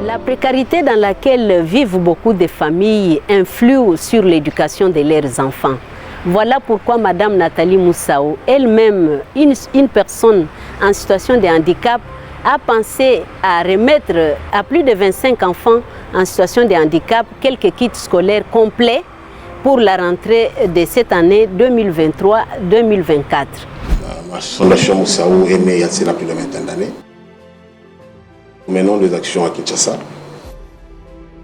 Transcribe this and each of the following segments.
La précarité dans laquelle vivent beaucoup de familles influe sur l'éducation de leurs enfants. Voilà pourquoi Madame Nathalie Moussao, elle-même une personne en situation de handicap, a pensé à remettre à plus de 25 enfants en situation de handicap quelques kits scolaires complets pour la rentrée de cette année 2023-2024. Ma fondation Moussao est née il y a plus de 20 d'années. Nous menons des actions à Kinshasa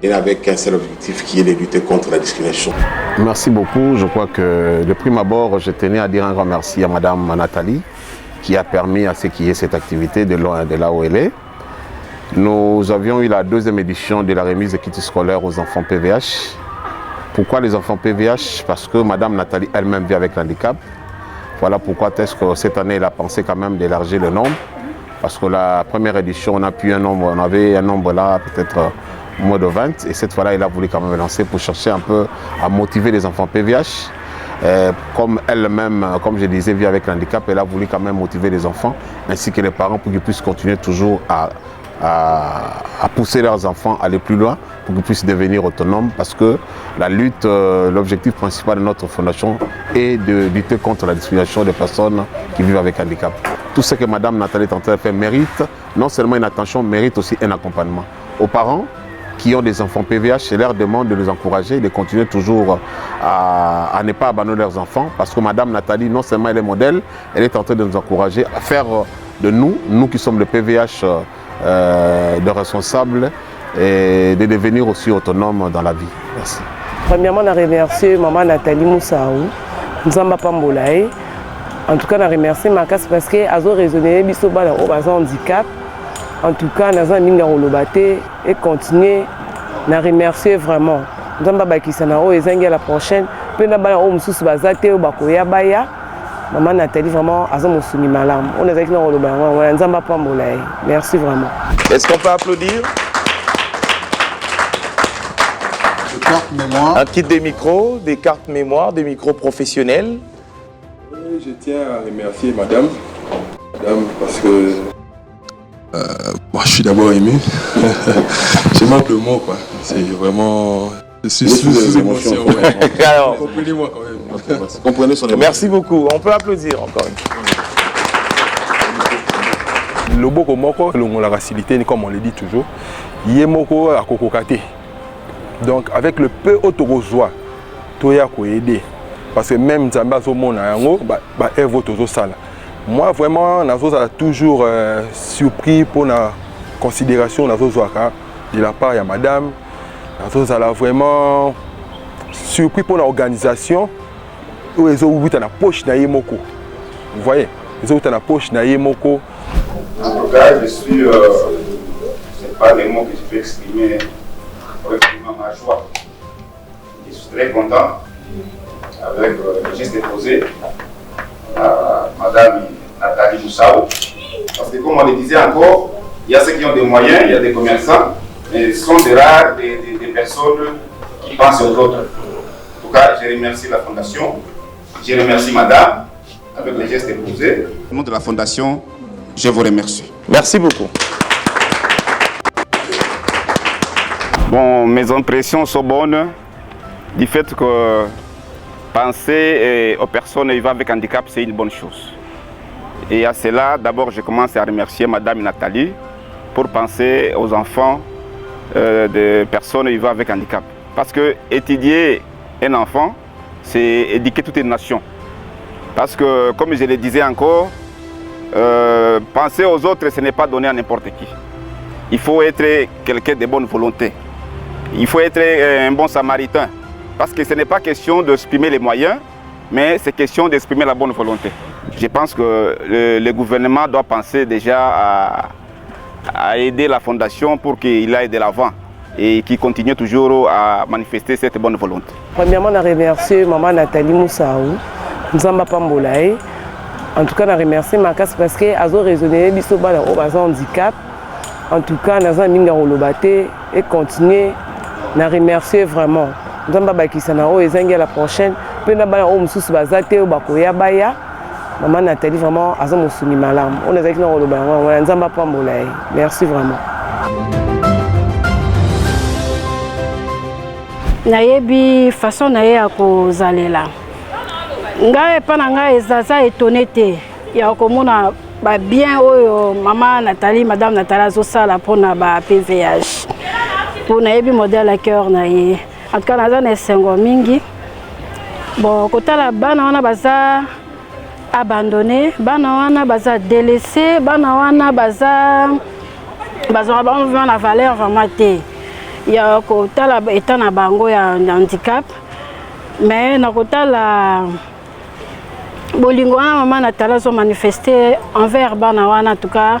et avec un seul objectif qui est de lutter contre la discrimination. Merci beaucoup. Je crois que de prime abord, je tenais à dire un grand merci à Madame Nathalie qui a permis à ce qu'il y ait cette activité de là où elle est. Nous avions eu la 2e édition de la remise de kits scolaires aux enfants PVH. Pourquoi les enfants PVH? Parce que Madame Nathalie elle-même vit avec l'handicap. Voilà pourquoi est-ce que cette année elle a pensé quand même d'élargir le nombre. Parce que la première édition, on avait un nombre là peut-être moins de 20. Et cette fois-là, elle a voulu quand même lancer pour chercher un peu à motiver les enfants PVH. Comme elle-même, comme je disais, vit avec l'handicap, elle a voulu quand même motiver les enfants ainsi que les parents pour qu'ils puissent continuer toujours à pousser leurs enfants à aller plus loin pour qu'ils puissent devenir autonomes parce que la lutte, l'objectif principal de notre fondation est de lutter contre la discrimination des personnes qui vivent avec handicap. Tout ce que Madame Nathalie est en train de faire mérite non seulement une attention, mérite aussi un accompagnement. Aux parents qui ont des enfants PVH, je leur demande de les encourager, de continuer toujours à ne pas abandonner leurs enfants parce que Madame Nathalie, non seulement elle est modèle, elle est en train de nous encourager à faire de nous qui sommes le PVH, de responsables et de devenir aussi autonomes dans la vie. Merci. Premièrement, je remercie Maman Nathalie Moussao, Nzamba Pambolaï. En tout cas, je remercie ma casse parce qu'elle a raisonné sur handicap. En tout cas, nous avons et continuer. Je remercie vraiment. Nzamba Bakisana, et la prochaine. Puis nous avons Maman Nathalie, vraiment, a soutenu malam. On est avec nous au Nzamba Pambolaï. Merci vraiment. Est-ce qu'on peut applaudir? Un kit des micros, des cartes mémoire, des micros professionnels. Oui, je tiens à remercier Madame parce que moi je suis d'abord ému. Je manque le mot quoi. C'est vraiment. Je suis sous émotion. Ouais. Alors, comprenez-moi quand même. Comprenez son émotion. Merci beaucoup. On peut applaudir encore une fois. Le boko moko, la facilité, comme on le dit toujours, yé moko à kokokate. Donc avec le peu autorozoa, toya ko aider. Parce que même Zamba Zomo na yango, elle vaut toujours ça. Moi vraiment, nazo a toujours surpris pour la considération nazo zoaka de la part de Madame. Nazo a vraiment surpris pour l'organisation. Où ils ont dans la poche na yemoko. Vous voyez, ils ont dans la poche na yemoko. En tout cas, je suis, c'est pas les mots que je peux exprimer pour exprimer ma joie. Je suis très content avec le geste déposé à Madame Nathalie Moussao. Parce que comme on le disait encore, il y a ceux qui ont des moyens, il y a des commerçants, mais ce sont des rares, des personnes qui pensent aux autres. En tout cas, je remercie la Fondation, je remercie Madame avec le geste déposé. Au nom de la Fondation, je vous remercie. Merci beaucoup. Bon, mes impressions sont bonnes du fait que penser aux personnes vivant avec handicap, c'est une bonne chose. Et à cela, d'abord, je commence à remercier Madame Nathalie pour penser aux enfants de personnes vivant avec handicap. Parce que étudier un enfant, c'est éduquer toute une nation. Parce que, comme je le disais encore, penser aux autres, ce n'est pas donner à n'importe qui. Il faut être quelqu'un de bonne volonté. Il faut être un bon samaritain. Parce que ce n'est pas question d'exprimer les moyens, mais c'est question d'exprimer la bonne volonté. Je pense que le gouvernement doit penser déjà à aider la fondation pour qu'il aille de l'avant et qu'il continue toujours à manifester cette bonne volonté. Premièrement, je remercie Maman Nathalie Moussao, Nzamba Pambolaï. En tout cas, je remercie ma casse parce qu'elle a raisonné sur le handicap. En tout cas, nous avons et continuer. Je remercie vraiment. Nous avons la prochaine. Puis nous avons Maman Nathalie vraiment a soutenu malam. On est avec nous au Nzamba Pambolaï. Merci vraiment. nayebi façon na ye ya kozalela ngai epa na ngai ezaza étonné te ya komona bien oyo mama Nathalie madame Nathalie azosala mpona ba PVH po nayebi modèle à cœur na ye en tout cas naza na esengo mingi bon kotala bana wana baza abandonné bana wana baza délaissé bana wana baza na valeur vraiment te ya kotala état na bango ya handicap mais na kotala bolingo wana mama Nathalie zo manifester envers bana wana en tout cas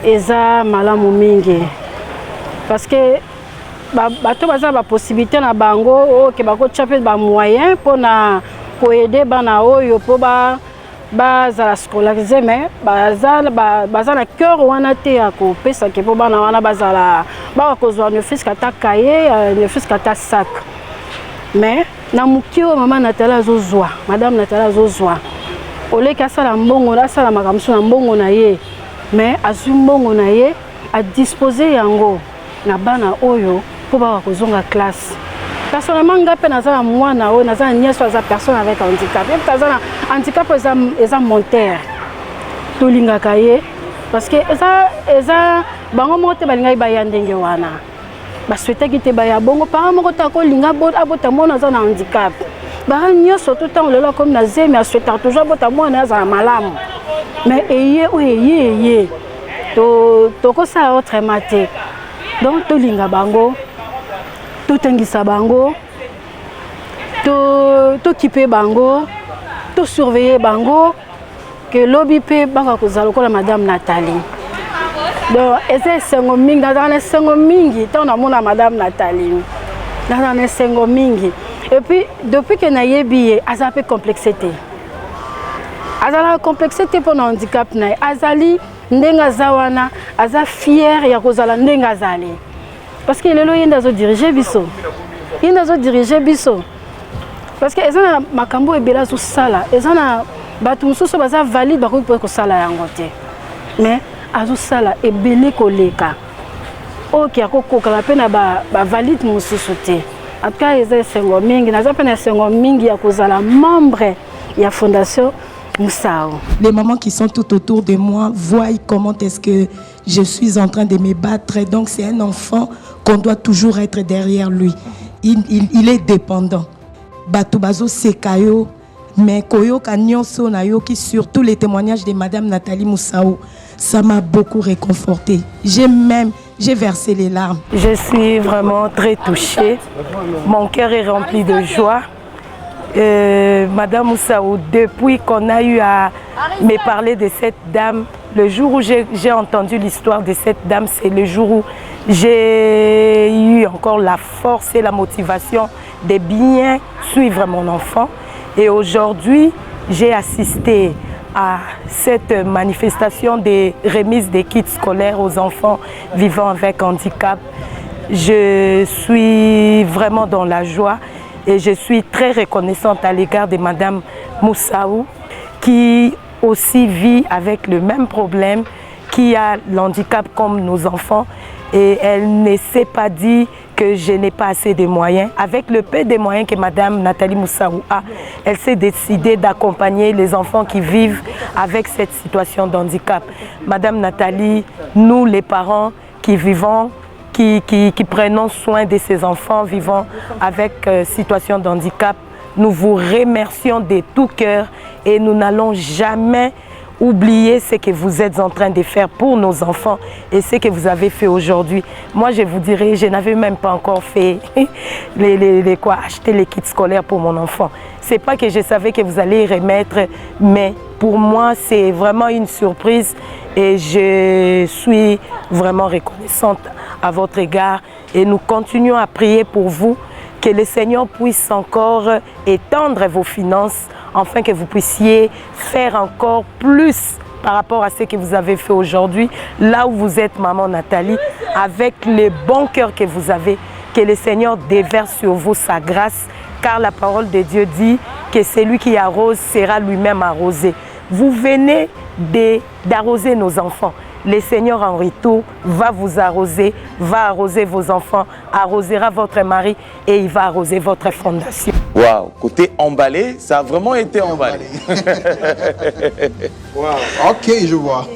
eza malamu mingi parce que bato baza ba possibilité na bango ke bakotya pe ba moyen pona ko aider bana oyo po bazala scolarisé mais baza na cœur wana te ya kopesa ke po bana wana bazala bakozwa ne fils kata cahier ne fils kata sac mais na mukio mama Nathalie azozwa madame Nathalie azozwa oleki asala mbongo asala makambo na mbongo na ye mais azwi mbongo na ye a disposer yango na bana oyo po bakozonga classe. Personnellement, je naza mwana oyo naza nièce aza personne avec handicap. Et naza na handicap eza monteur. Tolingaka ye parce que eza bango mote balinga baya ndenge wana. Ba souhaitaki te baya bongo par moko ta ko linga abota mona aza na handicap. Ba nyonso tout temps lelo comme na zemi a souhaiter toujours abota mona aza malamu. Mais eye to ko ça autre maté. Donc tolinga bango to tengisa bango to kipe bango to surveiller bango que lobby pe banga kozala ko la madame Nathalie. Donc ese sengo mingi dans sengo mingi tant na mona madame Nathalie dans sengo mingi et puis depuis que nayebi azape complexité azala complexité pour handicap na azali ndenga zawana aza fier ya kozala ndenga zali parce que lelo yenda zo diriger biso parce que ezana makambo ebela zo sala ezana batu mususu baza valide bakoki ko sala yango te mais azo sala ebele koleka oki akokoka la pena ba valide mususu te en tout cas eza sengo mingi naza pena sengo mingi ya kozala membre ya fondation Moussao. Les mamans qui sont tout autour de moi voient comment est-ce que je suis en train de me battre. Donc c'est un enfant qu'on doit toujours être derrière lui. Il est dépendant. Batubazo sekayo, mais koyo kanyonso na yo qui surtout les témoignages de Madame Nathalie Moussao, ça m'a beaucoup réconforté. J'ai versé les larmes. Je suis vraiment très touchée. Mon cœur est rempli de joie. Madame Moussao, depuis qu'on a eu à me parler de cette dame, le jour où j'ai entendu l'histoire de cette dame, c'est le jour où j'ai eu encore la force et la motivation de bien suivre mon enfant. Et aujourd'hui, j'ai assisté à cette manifestation de remise des kits scolaires aux enfants vivant avec handicap. Je suis vraiment dans la joie. Et je suis très reconnaissante à l'égard de Madame Moussao, qui aussi vit avec le même problème, qui a l'handicap comme nos enfants. Et elle ne s'est pas dit que je n'ai pas assez de moyens. Avec le peu de moyens que Madame Nathalie Moussao a, elle s'est décidée d'accompagner les enfants qui vivent avec cette situation d'handicap. Madame Nathalie, nous les parents qui vivons, qui prenons soin de ces enfants vivant avec situation de handicap. Nous vous remercions de tout cœur et nous n'allons jamais oublier ce que vous êtes en train de faire pour nos enfants et ce que vous avez fait aujourd'hui. Moi, je vous dirais, je n'avais même pas encore fait acheter les kits scolaires pour mon enfant. C'est pas que je savais que vous allez remettre, mais pour moi, c'est vraiment une surprise et je suis vraiment reconnaissante à votre égard et nous continuons à prier pour vous, que le Seigneur puisse encore étendre vos finances afin que vous puissiez faire encore plus par rapport à ce que vous avez fait aujourd'hui, là où vous êtes, maman Nathalie, avec le bon cœur que vous avez, que le Seigneur déverse sur vous sa grâce, car la parole de Dieu dit que celui qui arrose sera lui-même arrosé. Vous venez d'arroser nos enfants. le Seigneur en retour va vous arroser, va arroser vos enfants, arrosera votre mari et il va arroser votre fondation. Waouh, côté emballé, ça a vraiment été emballé. Wow. Ok, je vois.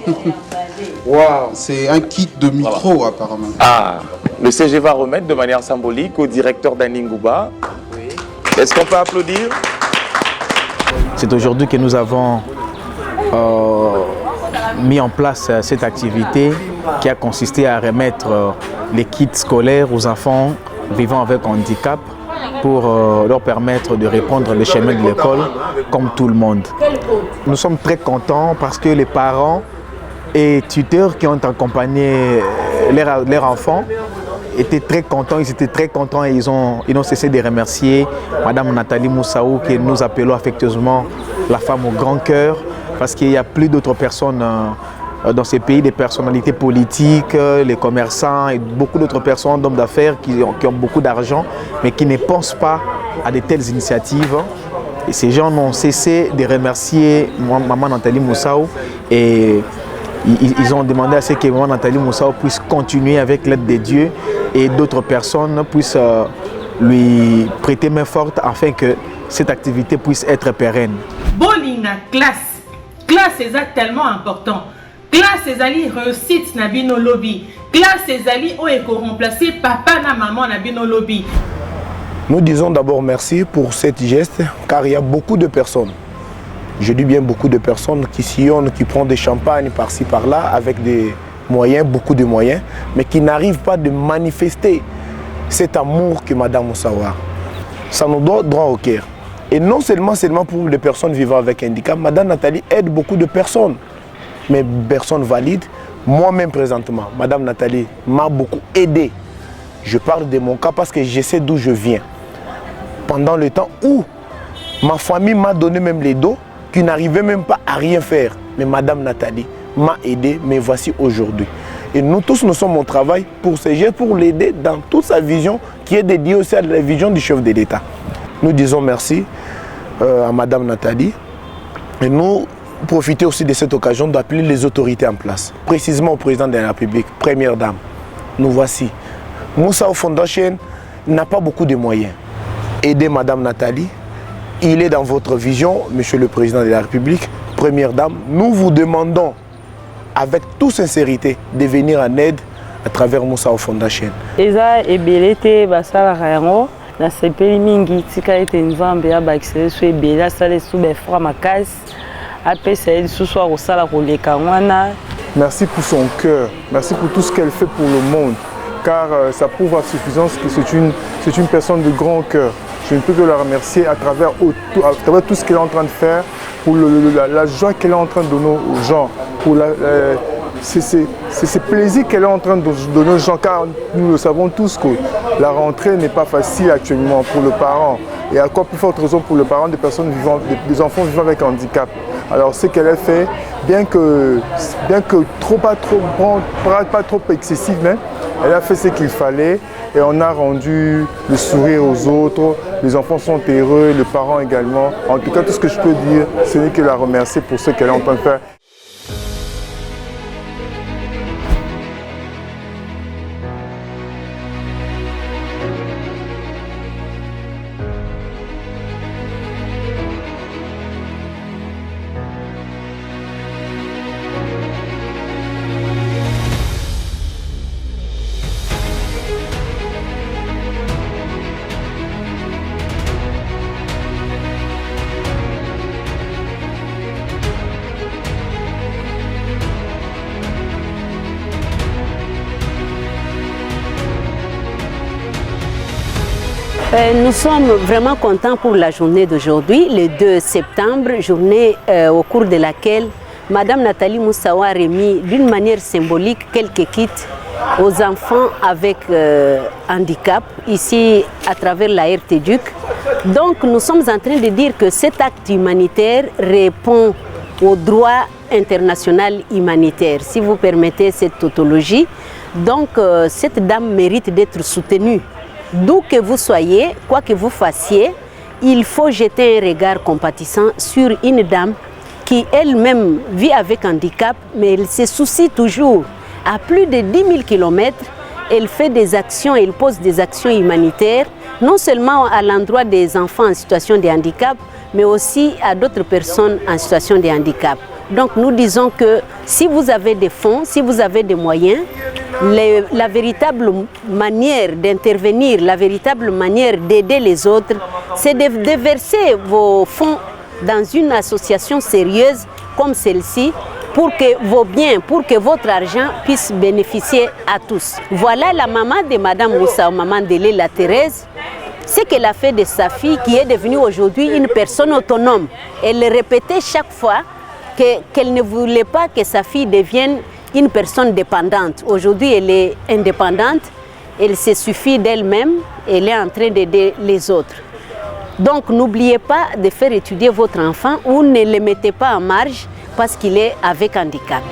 Wow. C'est un kit de micro apparemment. Ah, le CG va remettre de manière symbolique au directeur d'Aningouba. Oui. Est-ce qu'on peut applaudir? C'est aujourd'hui que nous avons mis en place cette activité qui a consisté à remettre les kits scolaires aux enfants vivant avec handicap pour leur permettre de reprendre le chemin de l'école comme tout le monde. Nous sommes très contents parce que les parents et tuteurs qui ont accompagné leurs enfants étaient très contents, ils étaient très contents et ils ont cessé de remercier Madame Nathalie Moussaou, que nous appelons affectueusement la femme au grand cœur, parce qu'il n'y a plus d'autres personnes dans ces pays, des personnalités politiques, les commerçants et beaucoup d'autres personnes, d'hommes d'affaires qui ont beaucoup d'argent, mais qui ne pensent pas à de telles initiatives. Et ces gens n'ont cessé de remercier Maman Nathalie Moussaou et ils ont demandé à ce que Maman Nathalie Moussaou puisse continuer avec l'aide de Dieu et d'autres personnes puissent lui prêter main forte afin que cette activité puisse être pérenne. Bolinga classe. Classe est tellement important. Classe ezali réussite na bino lobby. Classe ezali o eko remplacer papa na maman na bino lobby. Nous disons d'abord merci pour cet geste car il y a beaucoup de personnes. Je dis bien beaucoup de personnes qui sillonnent, qui prennent des champagnes par-ci par-là avec des moyens, beaucoup de moyens, mais qui n'arrivent pas de manifester cet amour que Madame Moussaou a. Ça nous doit droit au cœur. Et non seulement pour les personnes vivant avec handicap, Madame Nathalie aide beaucoup de personnes, mais personnes valides. Moi-même présentement, Madame Nathalie m'a beaucoup aidé. Je parle de mon cas parce que je sais d'où je viens. Pendant le temps où ma famille m'a donné même les dos, qui n'arrivait même pas à rien faire. Mais Madame Nathalie m'a aidé, mais voici aujourd'hui. Et nous tous, nous sommes au travail pour ce geste, pour l'aider dans toute sa vision qui est dédiée aussi à la vision du chef de l'État. Nous disons merci à Madame Nathalie et nous profitons aussi de cette occasion d'appeler les autorités en place, précisément au président de la République, première dame. Nous voici. Moussaou Foundation n'a pas beaucoup de moyens. Aider Madame Nathalie, il est dans votre vision, Monsieur le Président de la République, première dame. Nous vous demandons avec toute sincérité de venir en aide à travers Moussaou Foundation. Eza ebelete basala rango na sepeli mingi tika ete nzambe ya bakisele so ebela sala sous be fra makasi apesa elle sous soir au sala koleka wana. Merci pour son cœur, merci pour tout ce qu'elle fait pour le monde, car ça prouve à suffisance que c'est une personne de grand cœur. Je ne peux que la remercier à travers tout ce qu'elle est en train de faire, pour la joie qu'elle est en train de donner aux gens, pour c'est ce plaisir qu'elle est en train de donner aux gens, car nous le savons tous que la rentrée n'est pas facile actuellement pour le parent, et à quoi plus forte raison pour le parent des personnes vivant, des enfants vivant avec handicap. Alors ce qu'elle a fait, bien que pas trop excessif, mais elle a fait ce qu'il fallait et on a rendu le sourire aux autres. Les enfants sont heureux, les parents également. En tout cas, tout ce que je peux dire, ce n'est que la remercier pour ce qu'elle est en train de faire. Nous sommes vraiment contents pour la journée d'aujourd'hui, le 2 septembre, journée au cours de laquelle Madame Nathalie Moussaou a remis d'une manière symbolique quelques kits aux enfants avec handicap, ici à travers la RTDUC. Donc nous sommes en train de dire que cet acte humanitaire répond au droit international humanitaire, si vous permettez cette tautologie. Donc cette dame mérite d'être soutenue. D'où que vous soyez, quoi que vous fassiez, il faut jeter un regard compatissant sur une dame qui elle-même vit avec handicap, mais elle se soucie toujours. À plus de 10 000 km, elle fait des actions, elle pose des actions humanitaires, non seulement à l'endroit des enfants en situation de handicap, mais aussi à d'autres personnes en situation de handicap. Donc nous disons que si vous avez des fonds, si vous avez des moyens, la véritable manière d'intervenir, la véritable manière d'aider les autres, c'est de déverser vos fonds dans une association sérieuse comme celle-ci pour que vos biens, pour que votre argent puisse bénéficier à tous. Voilà la maman de Madame Moussa, maman de Léla Thérèse, ce qu'elle a fait de sa fille qui est devenue aujourd'hui une personne autonome. Elle le répétait chaque fois qu'elle ne voulait pas que sa fille devienne une personne dépendante. Aujourd'hui, elle est indépendante, elle se suffit d'elle-même, elle est en train d'aider les autres. Donc n'oubliez pas de faire étudier votre enfant ou ne le mettez pas en marge parce qu'il est avec handicap.